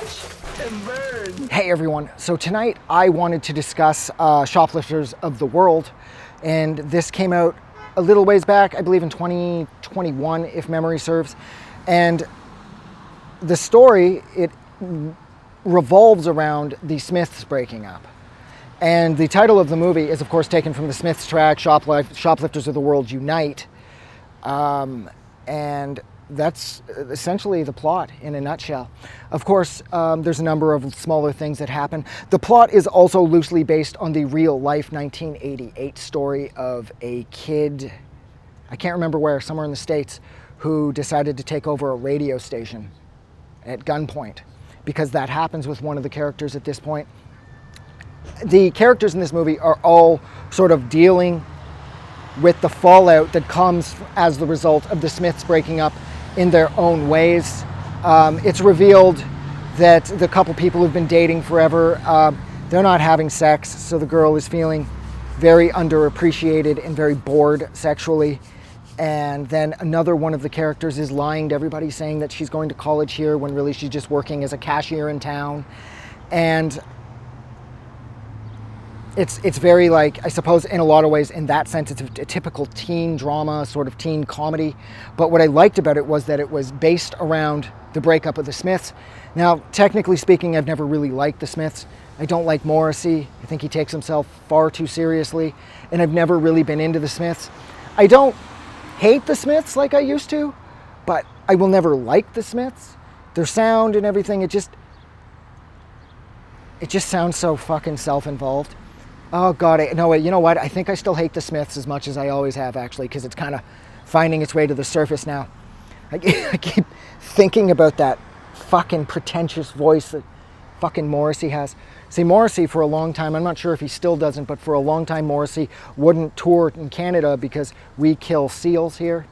Watch and burn. Hey everyone, so tonight I wanted to discuss Shoplifters of the World, and this came out a little ways back, I believe in 2021 if memory serves, and the story, it revolves around the Smiths breaking up. And the title of the movie is of course taken from the Smiths track, Shoplifters of the World Unite, and that's essentially the plot in a nutshell. Of course, there's a number of smaller things that happen. The plot is also loosely based on the real-life 1988 story of a kid, I can't remember where, somewhere in the States, who decided to take over a radio station at gunpoint, because that happens with one of the characters at this point. The characters in this movie are all sort of dealing with the fallout that comes as the result of the Smiths breaking up in their own ways. It's revealed that the couple people who've been dating forever, they're not having sex, so the girl is feeling very underappreciated and very bored sexually. And then another one of the characters is lying to everybody, saying that she's going to college here when really she's just working as a cashier in town. And it's very, like, I suppose in a lot of ways, in that sense, it's a typical teen drama, sort of teen comedy. But what I liked about it was that it was based around the breakup of the Smiths. Now, technically speaking, I've never really liked the Smiths. I don't like Morrissey. I think he takes himself far too seriously. And I've never really been into the Smiths. I don't hate the Smiths like I used to, but I will never like the Smiths. Their sound and everything, it just sounds so fucking self-involved. Oh God, no wait, you know what? I think I still hate the Smiths as much as I always have, actually, because it's kind of finding its way to the surface now. I keep thinking about that fucking pretentious voice that fucking Morrissey has. See, Morrissey for a long time, I'm not sure if he still doesn't, but for a long time Morrissey wouldn't tour in Canada because we kill seals here.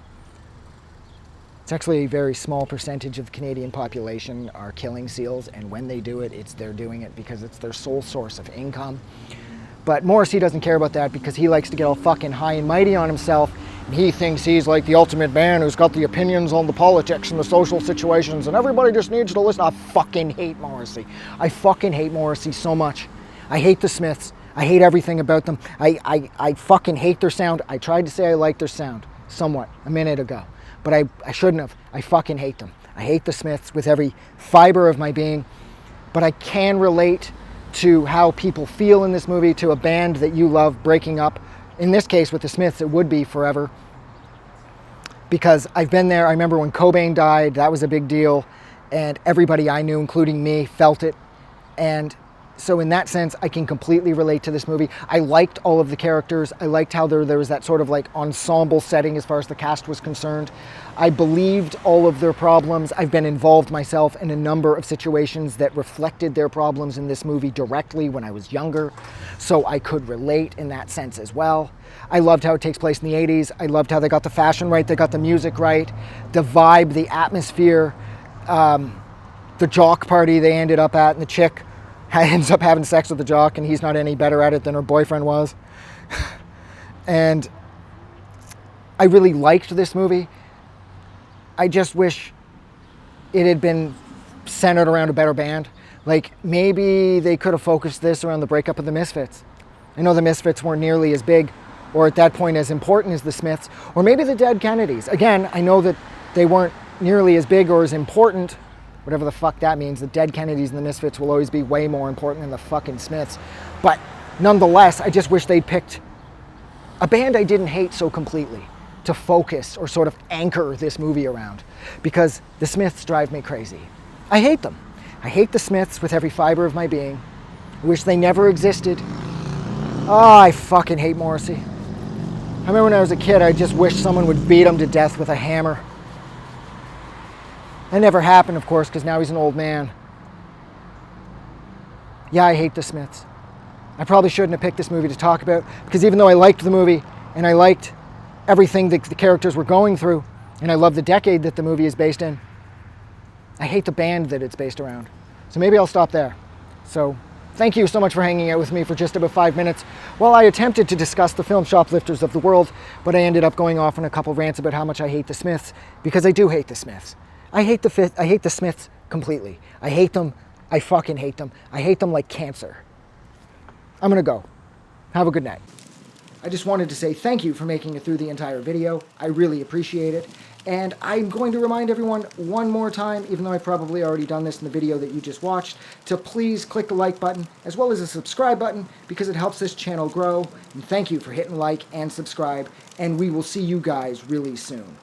It's actually a very small percentage of the Canadian population are killing seals, and when they do it, they're doing it because it's their sole source of income. But Morrissey doesn't care about that because he likes to get all fucking high and mighty on himself, and he thinks he's like the ultimate man who's got the opinions on the politics and the social situations, and everybody just needs to listen. I fucking hate Morrissey. I fucking hate Morrissey so much. I hate the Smiths. I hate everything about them. I fucking hate their sound. I tried to say I like their sound somewhat a minute ago, but I shouldn't have. I fucking hate them. I hate the Smiths with every fiber of my being, but I can relate to how people feel in this movie, to a band that you love breaking up. In this case with the Smiths, it would be forever, because I've been there. I remember when Cobain died, that was a big deal, and everybody I knew, including me, felt it. And so in that sense, I can completely relate to this movie. I liked all of the characters. I liked how there was that sort of like ensemble setting as far as the cast was concerned. I believed all of their problems. I've been involved myself in a number of situations that reflected their problems in this movie directly when I was younger, so I could relate in that sense as well. I loved how it takes place in the 80s. I loved how they got the fashion right, they got the music right, the vibe, the atmosphere, the jock party they ended up at, and the chick ends up having sex with the jock, and he's not any better at it than her boyfriend was. And I really liked this movie. I just wish it had been centered around a better band. Like, maybe they could have focused this around the breakup of the Misfits. I know the Misfits weren't nearly as big, or at that point as important as the Smiths, or maybe the Dead Kennedys. Again, I know that they weren't nearly as big or as important, whatever the fuck that means. The Dead Kennedys and the Misfits will always be way more important than the fucking Smiths. But nonetheless, I just wish they'd picked a band I didn't hate so completely to focus or sort of anchor this movie around, because the Smiths drive me crazy. I hate them. I hate the Smiths with every fiber of my being. I wish they never existed. Oh, I fucking hate Morrissey. I remember when I was a kid, I just wished someone would beat him to death with a hammer. That never happened, of course, because now he's an old man. Yeah, I hate the Smiths. I probably shouldn't have picked this movie to talk about, because even though I liked the movie, and I liked everything that the characters were going through, and I love the decade that the movie is based in, I hate the band that it's based around. So maybe I'll stop there. So thank you so much for hanging out with me for just about 5 minutes while I attempted to discuss the film Shoplifters of the World, but I ended up going off on a couple rants about how much I hate the Smiths, because I do hate the Smiths. I hate the Smiths completely. I hate them I fucking hate them. I hate them like cancer. I'm gonna go. Have a good night. I just wanted to say thank you for making it through the entire video. I really appreciate it. And I'm going to remind everyone one more time, even though I've probably already done this in the video that you just watched, to please click the like button as well as the subscribe button because it helps this channel grow. And thank you for hitting like and subscribe, and we will see you guys really soon.